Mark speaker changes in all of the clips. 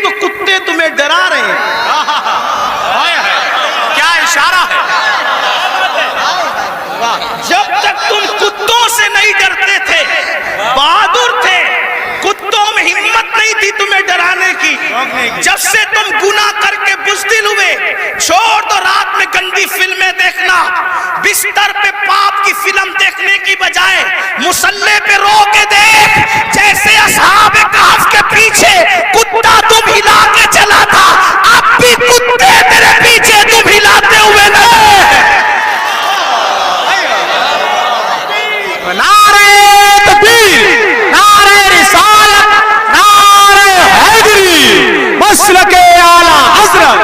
Speaker 1: تو کتے تمہیں ڈرا رہے ہیں.
Speaker 2: کیا اشارہ ہے.
Speaker 1: جب تک تم کتوں سے نہیں ڈرتے تھے بہادر تھے, کتوں میں ہمت نہیں تھی تمہیں ڈرانے کی. جب سے تم گناہ کر کے بزدل ہوئے, چھوڑ دو رات میں گندی فلمیں دیکھنا, بستر پہ پاپ کی فلم دیکھنے کی بجائے مصلی پہ رو کے دیکھ, جیسے اصحاب کہف کے پیچھے کتا تم ہلا کے چلا تھا, اب بھی کتے تیرے پیچھے تم ہلاتے ہوئے نظر.
Speaker 2: نعرہ تکبیر, نعرہ رسالت, نعرہ حیدری, مسلک اعلیٰ حضرت.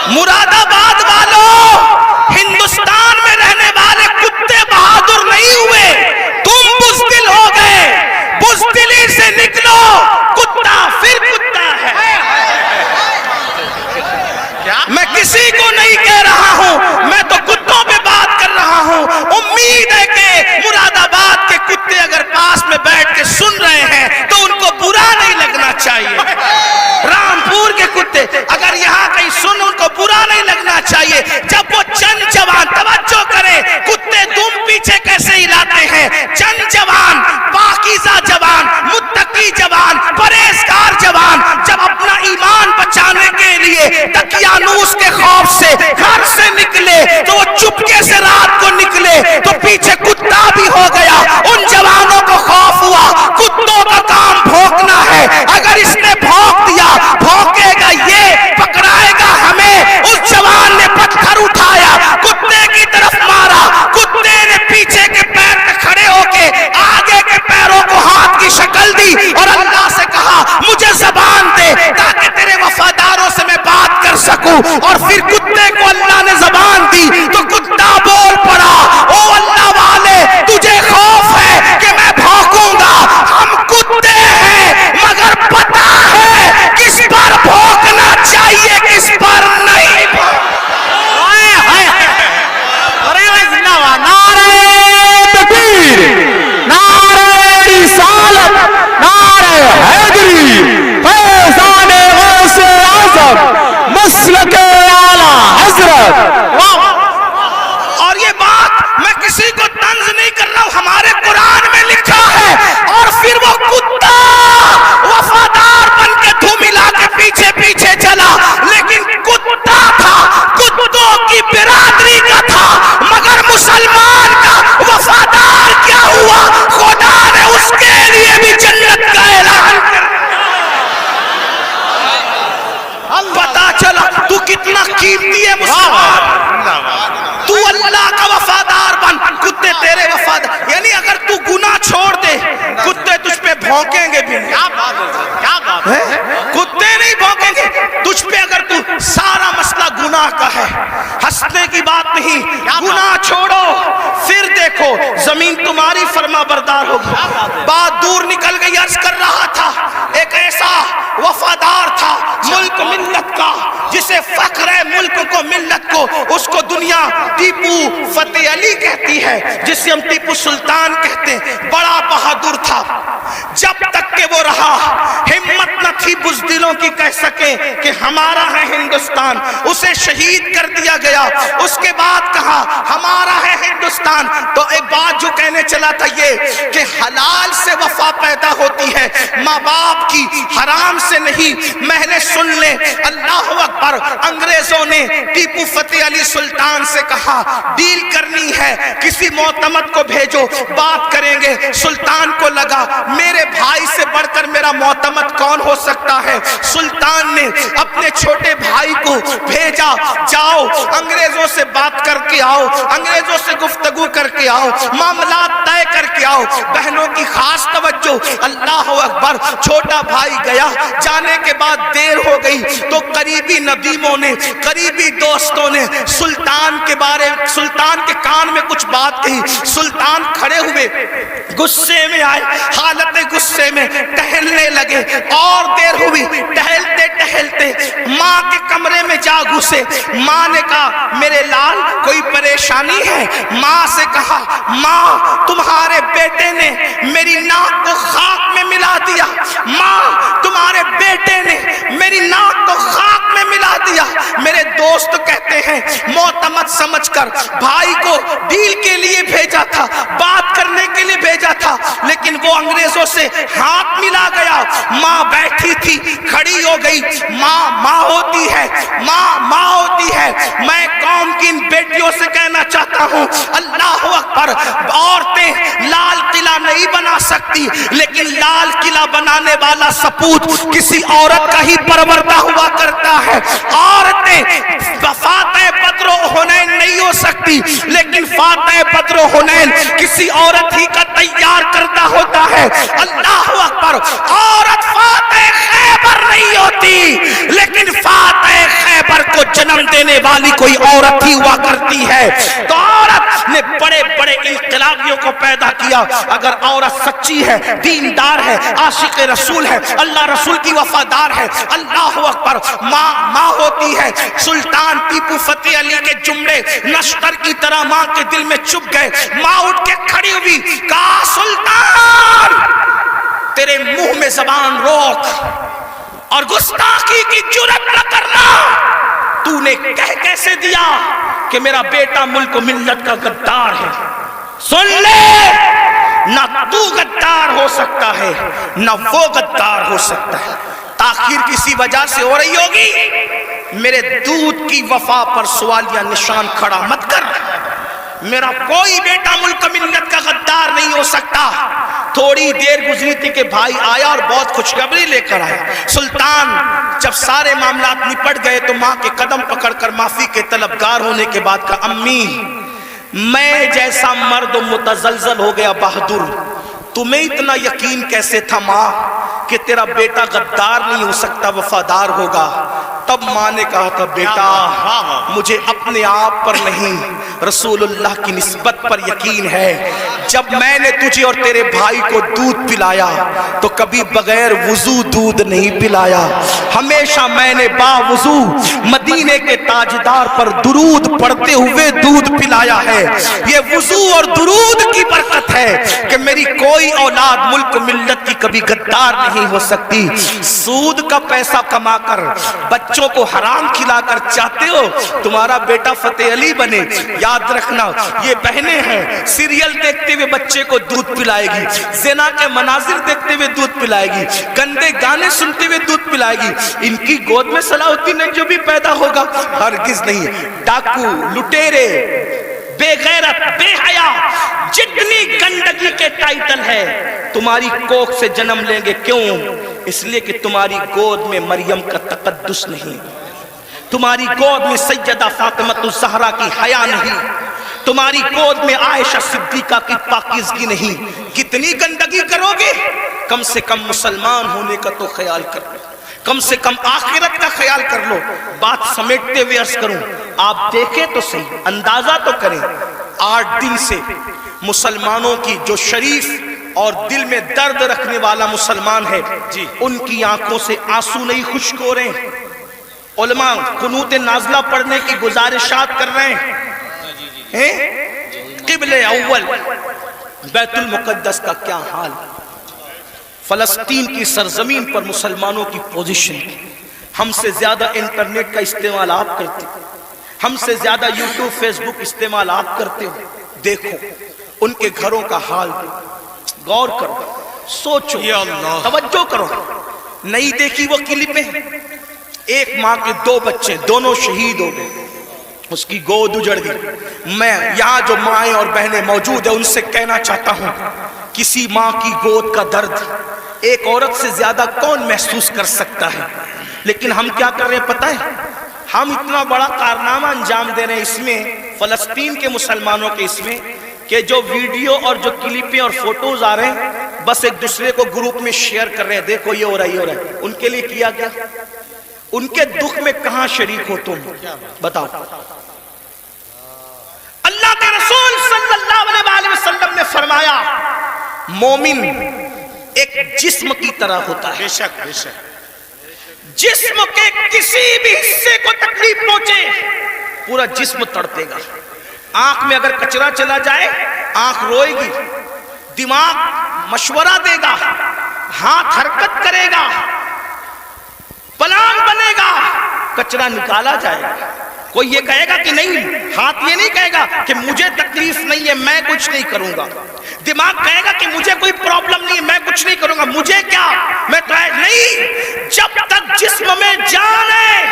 Speaker 1: مراد آباد والوں, ہندوستان میں رہنے والے کتے بہادر نہیں ہوئے, تم بزدل ہو گئے. بزدلی سے نکلو, کتا پھر کتا ہے. میں کسی کو نہیں کہہ رہا ہوں, میں تو کتوں پہ بات کر رہا ہوں. امید ہے کہ مراد آباد کے کتے اگر پاس میں بیٹھ کے سن رہے ہیں تو ان کو برا نہیں لگنا چاہیے. رامپور کے کتے اگر یہاں کہیں سن, ان کو برا نہیں لگنا چاہیے. جب وہ چند جوان, توجہ کریں, کتے دم پیچھے کیسے ہلاتے ہیں. چند جوان, پاکیزہ جوان, متقی جوان, پرہیزگار جوان, جب اپنا ایمان بچانے کے لیے دقیانوس کے خوف سے گھر سے نکلے تو وہ چپکے سے رات کو نکلے تو پیچھے کتا بھی ہو گیا. ان جوانوں کو خوف ہوا, کتوں کا کام بھونکنا ہے, اگر اس نے بھونک دیا بھونکے گا یہ, پکڑائے گا ہمیں. اس جوان نے پتھر اٹھایا, کتے کی طرف مارا, کتے نے پیچھے کے پیر پہ کھڑے ہو کے آگے کے پیروں کو ہاتھ کی شکل دی اور اللہ سے کہا مجھے زبان دے تاکہ تیرے وفاداروں سے میں بات کر سکوں. اور پھر کتے کو اللہ نے زبان دی تو کتا بول پڑا, او اللہ والے تجھے خوف ہے کہ میں بھونکوں گا. ہم کتے ہیں مگر پتا ہے کس پر بھونکنا چاہیے کس پر نہیں.
Speaker 2: نعرہ تکبیر, نعرہ رسالت, نعرہ حیدری, فیضان غوث اعظم, مسلک اعلیٰ حضرت.
Speaker 1: اور یہ بات میں کسی کو طنز نہیں کر رہا ہوں, ہمارے قرآن میں لکھا ہے. اور پھر وہ کتا وفادار بن کے دھوم ملا کے پیچھے پیچھے چلا, لیکن کتا تھا, کتوں کی برادری کا تھا, مگر مسلمان کا وفادار کیا ہوا, خدا نے اس کے لیے بھی جنت کا اعلان کر پتا چلا تو کتنا قیمتی ہے مسلمان. تو اللہ کا وفادار بن, کتے تیرے وفادار. یعنی اگر تو گناہ چھوڑ دے کتے تجھ پہ بھونکیں گے بھی نہیں. کتے نہیں بھونکیں گے تجھ پہ اگر تو سارا مسئلہ گناہ کا ہے. ہنسنے کی بات نہیں, گناہ چھوڑو پھر دیکھو زمین تمہاری فرما بردار ہوگی. بات دور نکل گئی. عرض کر رہا تھا ایک ایسا وفادار تھا ملک ملت کا, جسے فخر ہے ملک کو ملت کو, اس کو دنیا ٹیپو فتح علی کہتی ہے, جسے ہم ٹیپو سلطان کہتے ہیں. بڑا بہادر تھا. جب تک کہ وہ رہا ہمت نہ تھی بزدلوں کی کہہ سکے کہ ہمارا ہے ہندوستان. اسے شہید کر دیا گیا. اس کے بعد کہا ہمارا ہے ہندوستان. تو ایک بات جو کہنے چلا تھا یہ کہ حلال سے وفا پیدا ہوتی ہے, ماں باپ کی, حرام سے نہیں. میں نے سن لے, اللہ اکبر. انگریزوں نے ٹیپو فتح علی سلطان سے کہا ڈیل کرنی ہے, کسی معتمد کو بھیجو, بات کریں گے. سلطان کو لگا میرے بھائی سے بڑھ کر میرا معتمد کون ہو سکتا ہے. سلطان نے اپنے چھوٹے بھائی کو بھیجا, جاؤ انگریزوں سے بات کر کے آؤ, انگریزوں سے گفتگو کر کے آؤ, معاملات طے کر کے آؤ. بہنوں کی خاص توجہ, اللہ اکبر. چھوٹا بھائی گیا, جانے کے بعد دیر ہو گئی تو قریبی ندیموں نے, قریبی دوستوں نے سلطان کے کان میں کچھ بات کہی. سلطان کھڑے ہوئے, غصے میں آئے, حالت غصے میں ٹہلنے لگے. اور دیر ہوئی, ٹہلتے ٹہلتے ماں کے کمرے میں جا گھسے. ماں نے کہا میرے لال کوئی پریشانی ہے. ماں سے کہا ماں تمہارے بیٹے نے میری ناک کو خاک میں ملا دیا. ماں تمہارے ہیں معتمد سمجھ کر بھائی کو ڈیل کے لیے بھیجا تھا, بات کرنے کے لیے بھیجا تھا, لیکن وہ انگریزوں سے ہاتھ ملا گیا. ماں بیٹھی تھی, کھڑی ہو گئی. ماں ہوتی ہے, ماں ہوتی ہے. میں قوم کی ان بیٹیوں سے کہنا چاہتا ہوں, اللہ اکبر, عورتیں لال قلعہ نہیں بنا سکتی, لیکن لال قلعہ بنانے والا سپوت کسی عورت کا ہی پروردہ ہوا کرتا ہے. عورتیں فاتح بدر و حنین نہیں ہو سکتی, لیکن فاتح بدر و حنین کسی عورت ہی کا تیار کرتا ہوتا ہے. اللہ اکبر, عورت فاتح خیبر نہیں ہوتی, لیکن فاتح خیبر کو جنم دینے والی کوئی عورت ہی ہوا کرتی ہے. تو عورت نے بڑے بڑے انقلابیوں کو پیدا کیا. اگر عورت سچی ہے, دیندار ہے, عاشق رسول ہے, اللہ رسول کی وفادار ہے, اللہ اکبر, ماں ہوتی ہے. سلطان ٹیپو فتح علی کے جملے نشتر کی طرح ماں کے دل میں چپ گئے. ماں اٹھ کے کھڑی ہوئی, کہا سلطان تیرے منہ میں زبان روک اور گستاخی کی جرات نہ کرنا. تو نے کہہ کیسے دیا کہ میرا بیٹا ملک و ملت کا غدار ہے. سن لے, نہ تو غدار ہو سکتا ہے نہ وہ غدار ہو سکتا ہے. تاخیر کسی وجہ سے ہو رہی ہوگی, میرے دودھ کی وفا پر سوالیہ نشان کھڑا مت کر. میرا کوئی بیٹا ملک ملت کا غدار نہیں ہو سکتا. تھوڑی دیر گزری تھی کہ بھائی آیا اور بہت خوشخبری لے کر آیا. سلطان جب سارے معاملات نپٹ گئے تو ماں کے قدم پکڑ کر معافی کے طلبگار ہونے کے بعد کہا, امی میں جیسا مرد متزلزل ہو گیا بہادر, تمہیں اتنا یقین کیسے تھا ماں کہ تیرا بیٹا غدار نہیں ہو سکتا, وفادار ہوگا. تب ماں نے کہا تھا, بیٹا مجھے اپنے آپ پر نہیں رسول اللہ کی نسبت پر یقین ہے. جب میں نے تجھے اور تیرے بھائی کو دودھ پلایا تو کبھی بغیر وضو دودھ نہیں پلایا. ہمیشہ میں نے باوضو مدینے کے تاجدار پر درود پڑھتے ہوئے دودھ پلایا ہے. یہ وضو اور درود کی برکت ہے کہ میری کوئی اولاد ملک ملت کی کبھی غدار نہیں ہو سکتی. سود کا پیسہ کما کر بچوں کو حرام کھلا کر چاہتے ہو تمہارا بیٹا فتح علی بنے, یاد رکھنا یہ بہنیں ہیں, سیریل دیکھتے ہوئے بچے کو دودھ پلائے گی, زنا کے مناظر دیکھتے ہوئے دودھ پلائے گی, گندے گانے سنتے ہوئے دودھ پلائے گی. ان کی گود میں صلاح الدین جو بھی پیدا ہوگا ہرگز نہیں. ڈاکو, لٹیرے, بے غیرت, بے حیا, جتنی گندگی کے ٹائٹل ہے تمہاری کوکھ سے جنم لیں گے. کیوں؟ اس لیے کہ تمہاری گود میں مریم کا تقدس نہیں, تمہاری گود میں سیدہ فاطمہ الزہرا کی حیا نہیں, تمہاری گود میں عائشہ صدیقہ کی پاکیزگی نہیں. کتنی گندگی کرو گے؟ کم سے کم مسلمان ہونے کا تو خیال کر لو, کم سے کم آخرت کا خیال کر لو. بات سمیٹتے ہوئے عرض کروں, آپ دیکھیں تو صحیح, اندازہ تو کریں. 8 دن سے مسلمانوں کی جو شریف اور دل میں درد رکھنے والا مسلمان ہے, ان کی آنکھوں سے آنسو نہیں خشک ہو رہے. علماء قنوت نازلہ پڑھنے کی گزارشات کر رہے ہیں. قبل اول بیت المقدس کا کیا حال, فلسطین کی سرزمین پر مسلمانوں کی پوزیشن. ہم سے زیادہ انٹرنیٹ کا استعمال آپ کرتے, ہم سے زیادہ یوٹیوب فیس بک استعمال آپ کرتے ہو. دیکھو ان کے گھروں کا حال, غور کرو, سوچو, توجہ کرو. نہیں دیکھی وہ کلپیں, ایک ماں کے 2 بچے دونوں شہید ہو گئے, اس کی گود اجڑ گئی. میں یہاں جو مائیں اور بہنیں موجود ہیں ان سے کہنا چاہتا ہوں, کسی ماں کی گود کا درد ایک عورت سے زیادہ کون محسوس کر سکتا ہے. لیکن ہم کیا کر رہے ہیں پتہ ہے, ہم اتنا بڑا کارنامہ انجام دے رہے ہیں اس میں, فلسطین کے مسلمانوں کے اس میں, کہ جو ویڈیو اور جو کلپیں اور فوٹوز آ رہے ہیں بس ایک دوسرے کو گروپ میں شیئر کر رہے ہیں, دیکھو یہ ہو رہا ہے, یہ ہو رہا ہے. ان کے لیے کیا گیا, ان کے دکھ میں کہاں شریک ہو تم, بتاؤ. اللہ کے رسول صلی اللہ علیہ وسلم نے فرمایا, مومن ایک جسم کی طرح ہوتا ہے. جسم کے کسی بھی حصے کو تکلیف پہنچے پورا جسم تڑپے گا. آنکھ میں اگر کچرا چلا جائے آنکھ روئے گی, دماغ مشورہ دے گا, ہاتھ حرکت کرے گا, پلان بنے گا, کچرا نکالا جائے گا. کوئی یہ کہے گا کہ نہیں، ہاتھ یہ نہیں کہے گا کہ مجھے تکلیف نہیں ہے میں کچھ نہیں کروں گا، دماغ کہے گا کہ مجھے کوئی پرابلم نہیں ہے میں کچھ نہیں کروں گا، مجھے کیا، میں تو نہیں، جب تک جسم میں جان ہے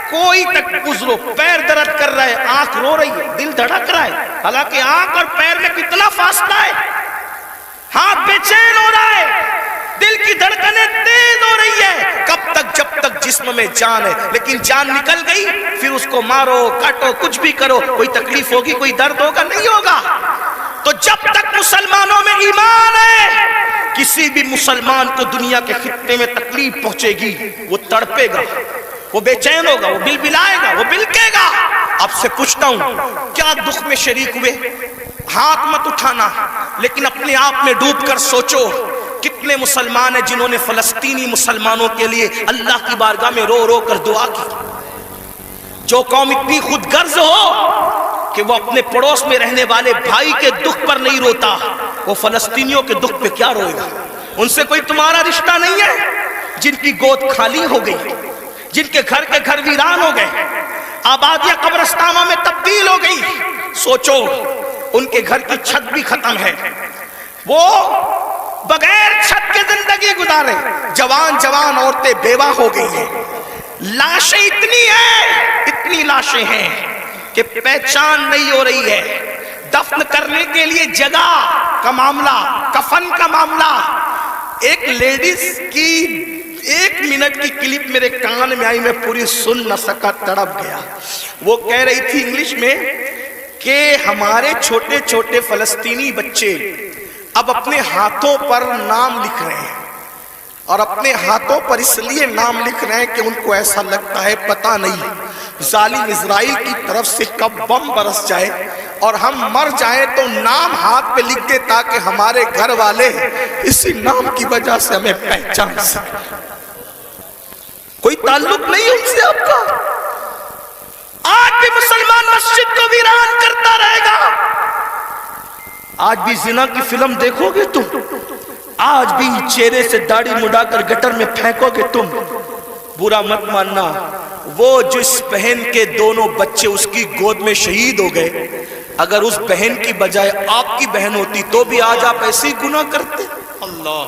Speaker 1: کوئی تک گزرو، پیر درد کر رہا ہے، آنکھ رو رہی ہے، دل دھڑک رہا ہے، حالانکہ آنکھ اور پیر میں کتنا فاصلہ ہے، ہاتھ بے چین ہو رہا ہے، دل کی دھڑکنیں تیز ہو رہی ہے، کب تک، جب تک جسم میں جان ہے، لیکن جان نکل گئی پھر اس کو مارو کاٹو کچھ بھی کرو، کوئی تکلیف ہوگی کوئی درد ہوگا نہیں ہوگا۔ تو جب تک مسلمانوں میں ایمان ہے کسی بھی مسلمان کو دنیا کے خطے میں تکلیف پہنچے گی وہ تڑپے گا، وہ بے چین ہوگا، وہ بلبلائے گا، وہ بلکے گا۔ آپ سے پوچھتا ہوں کیا دکھ میں شریک ہوئے؟ ہاتھ مت اٹھانا لیکن اپنے آپ میں ڈوب کر سوچو کتنے مسلمان ہیں جنہوں نے فلسطینی مسلمانوں کے لیے اللہ کی بارگاہ میں رو رو کر دعا کی۔ جو قوم اتنی خود غرض ہو کہ وہ اپنے پڑوس میں رہنے والے بھائی کے دکھ پر نہیں روتا، وہ فلسطینیوں کے دکھ پہ کیا روئے گا؟ ان سے کوئی تمہارا رشتہ نہیں ہے؟ جن کی گود خالی ہو گئی، جن کے گھر ویران ہو گئے، آبادیاں قبرستانوں میں تبدیل ہو گئی، سوچو ان کے گھر کی چھت بھی ختم ہے، وہ بغیر چھت کے زندگی گزارے، جوان جوان عورتیں بیوہ ہو گئی ہیں، لاشیں اتنی لاشیں ہیں کہ پہچان نہیں ہو رہی ہے، دفن کرنے کے لیے جگہ کا معاملہ، کفن کا معاملہ۔ ایک لیڈیز کی 1 منٹ کی کلپ میرے کان میں آئی، میں پوری سن نہ سکا، تڑپ گیا۔ وہ کہہ رہی تھی انگلش میں کہ ہمارے چھوٹے چھوٹے فلسطینی بچے اب اپنے ہاتھوں پر نام لکھ رہے ہیں، اور اپنے ہاتھوں پر اس لیے نام لکھ رہے ہیں کہ ان کو ایسا لگتا ہے پتہ نہیں ظالم اسرائیل کی طرف سے کب بم برس جائے اور ہم مر جائیں تو نام ہاتھ پہ لکھ دے تاکہ ہمارے گھر والے اسی نام کی وجہ سے ہمیں پہچان سکیں۔ کوئی تعلق نہیں ان سے آپ کا۔ آج بھی مسلمان مسجد کو ویران کرتا رہے گا، آج بھی زنا کی فلم دیکھو گے تم، آج بھی چہرے سے داڑھی مڈا کر گٹر میں پھینکو گے تم۔ برا مت ماننا، وہ جس بہن کے دونوں بچے اس کی گود میں شہید ہو گئے، اگر اس بہن کی بجائے آپ کی بہن ہوتی تو بھی آج آپ ایسے ہی گناہ کرتے۔ اللہ